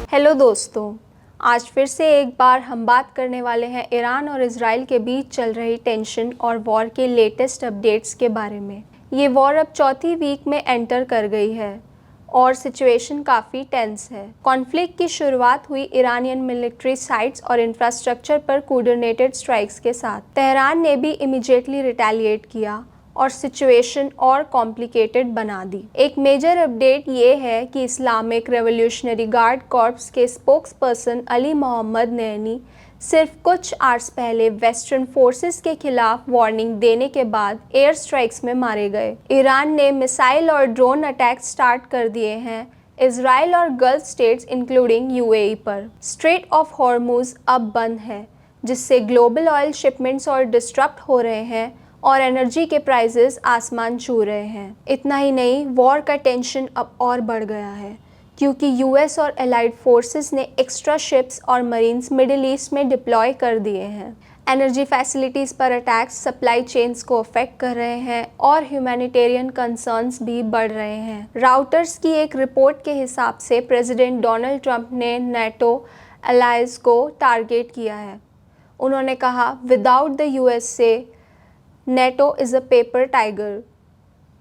Hello दोस्तों, आज फिर से एक बार हम बात करने वाले हैं ईरान और इजराइल के बीच चल रही टेंशन और वॉर के लेटेस्ट अपडेट्स के बारे में। ये वॉर अब चौथी वीक में एंटर कर गई है और सिचुएशन काफ़ी टेंस है। कॉन्फ्लिक्ट की शुरुआत हुई ईरानियन मिलिट्री साइट्स और इंफ्रास्ट्रक्चर पर कोऑर्डिनेटेड स्ट्राइक्स के साथ। तेहरान ने भी इमीडिएटली रिटेलिएट किया और सिचुएशन और कॉम्प्लिकेटेड बना दी। एक मेजर अपडेट ये है कि इस्लामिक रेवोल्यूशनरी गार्ड कॉर्प्स के स्पोक्सपर्सन अली मोहम्मद नैनी सिर्फ कुछ आवर्स पहले वेस्टर्न फोर्सेस के खिलाफ वार्निंग देने के बाद एयर स्ट्राइक्स में मारे गए। ईरान ने मिसाइल और ड्रोन अटैक स्टार्ट कर दिए हैं इजराइल और गल्फ स्टेट्स इंक्लूडिंग यूएई पर। स्ट्रेट ऑफ हॉर्मुज अब बंद है, जिससे ग्लोबल ऑयल शिपमेंट्स और डिस्टरप्ट हो रहे हैं और एनर्जी के प्राइसेस आसमान छू रहे हैं। इतना ही नहीं, वॉर का टेंशन अब और बढ़ गया है क्योंकि यूएस और एलाइड फोर्सेस ने एक्स्ट्रा शिप्स और मरीन्स मिडिल ईस्ट में डिप्लॉय कर दिए हैं। एनर्जी फैसिलिटीज़ पर अटैक्स सप्लाई चेन्स को अफेक्ट कर रहे हैं और ह्यूमैनिटेरियन कंसर्न्स भी बढ़ रहे हैं। राउटर्स की एक रिपोर्ट के हिसाब से प्रेसिडेंट डोनाल्ड ट्रंप ने नेटो अलायंस को टारगेट किया है। उन्होंने कहा, without the USA NATO is a paper tiger.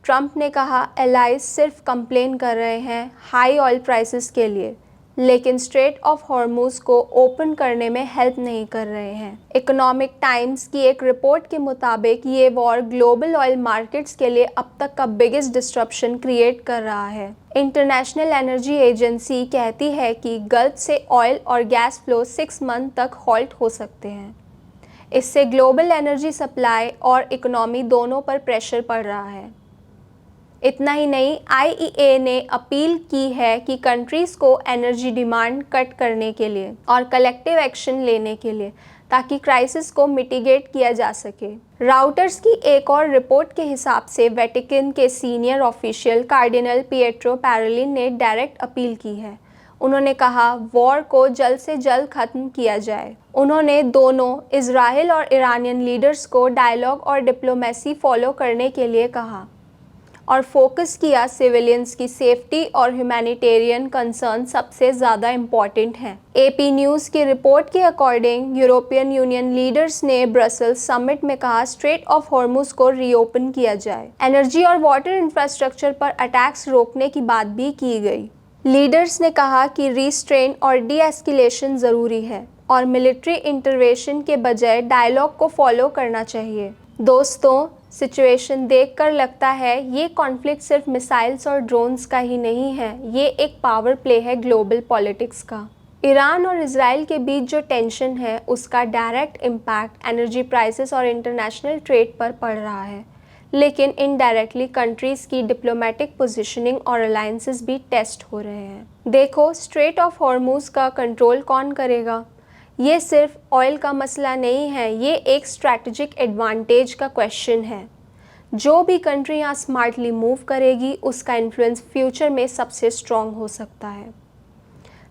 Trump ने कहा, एलाइज सिर्फ कंप्लेन कर रहे हैं हाई ऑयल प्राइसेस के लिए, लेकिन स्ट्रेट ऑफ हॉर्मुज को ओपन करने में हेल्प नहीं कर रहे हैं। इकोनॉमिक टाइम्स की एक रिपोर्ट के मुताबिक ये वॉर ग्लोबल ऑयल मार्केट्स के लिए अब तक का बिगेस्ट डिस्ट्रप्शन क्रिएट कर रहा है। इंटरनेशनल एनर्जी एजेंसी कहती है कि गल्फ से ऑयल और गैस फ्लो 6 मंथ तक हॉल्ट हो सकते हैं। इससे ग्लोबल एनर्जी सप्लाई और इकोनॉमी दोनों पर प्रेशर पड़ रहा है। इतना ही नहीं, आईईए ने अपील की है कि कंट्रीज़ को एनर्जी डिमांड कट करने के लिए और कलेक्टिव एक्शन लेने के लिए, ताकि क्राइसिस को मिटिगेट किया जा सके। राउटर्स की एक और रिपोर्ट के हिसाब से वेटिकन के सीनियर ऑफिशियल कार्डिनल पिएट्रो पैरोलिन ने डायरेक्ट अपील की है। उन्होंने कहा, वॉर को जल्द से जल्द ख़त्म किया जाए। उन्होंने दोनों इजराइल और ईरानियन लीडर्स को डायलॉग और डिप्लोमेसी फॉलो करने के लिए कहा और फोकस किया सिविलियंस की सेफ्टी और ह्यूमैनिटेरियन कंसर्न सबसे ज़्यादा इम्पॉर्टेंट हैं। एपी न्यूज़ की रिपोर्ट के अकॉर्डिंग यूरोपियन यूनियन लीडर्स ने ब्रसल्स समिट में कहा, स्ट्रेट ऑफ हॉर्मुज को रीओपन किया जाए। एनर्जी और वाटर इंफ्रास्ट्रक्चर पर अटैक्स रोकने की बात भी की गई। लीडर्स ने कहा कि रिस्ट्रेन और डी एस्केलेशन ज़रूरी है और मिलिट्री इंटरवेंशन के बजाय डायलॉग को फॉलो करना चाहिए। दोस्तों, सिचुएशन देखकर लगता है ये कॉन्फ्लिक्ट सिर्फ मिसाइल्स और ड्रोन्स का ही नहीं है, ये एक पावर प्ले है ग्लोबल पॉलिटिक्स का। ईरान और इजराइल के बीच जो टेंशन है उसका डायरेक्ट इम्पैक्ट एनर्जी प्राइसेस और इंटरनेशनल ट्रेड पर पड़ रहा है, लेकिन इनडायरेक्टली कंट्रीज़ की डिप्लोमेटिक पोजीशनिंग और अलायंसेस भी टेस्ट हो रहे हैं। देखो, स्ट्रेट ऑफ हॉर्मुज का कंट्रोल कौन करेगा? ये सिर्फ ऑयल का मसला नहीं है, ये एक स्ट्रैटेजिक एडवांटेज का क्वेश्चन है। जो भी कंट्री यहाँ स्मार्टली मूव करेगी उसका इन्फ्लुएंस फ्यूचर में सबसे स्ट्रॉन्ग हो सकता है।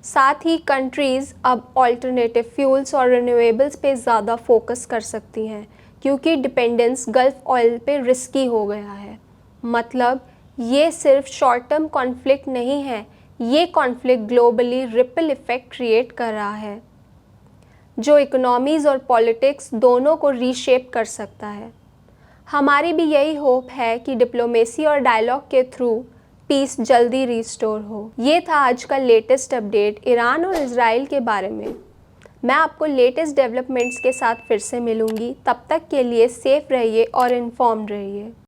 साथ ही कंट्रीज़ अब ऑल्टरनेटिव फ्यूल्स और रिन्यूएबल्स पे ज़्यादा फोकस कर सकती हैं क्योंकि डिपेंडेंस गल्फ ऑयल पे रिस्की हो गया है। मतलब ये सिर्फ शॉर्ट टर्म कॉन्फ्लिक्ट नहीं है, ये conflict globally ripple effect create कर रहा है जो इकोनॉमीज़ और पॉलिटिक्स दोनों को रीशेप कर सकता है। हमारी भी यही होप है कि डिप्लोमेसी और डायलॉग के थ्रू पीस जल्दी रिस्टोर हो। ये था आज का लेटेस्ट अपडेट ईरान और इजराइल के बारे में। मैं आपको लेटेस्ट डेवलपमेंट्स के साथ फिर से मिलूँगी। तब तक के लिए सेफ रहिए और इन्फॉर्म्ड रहिए।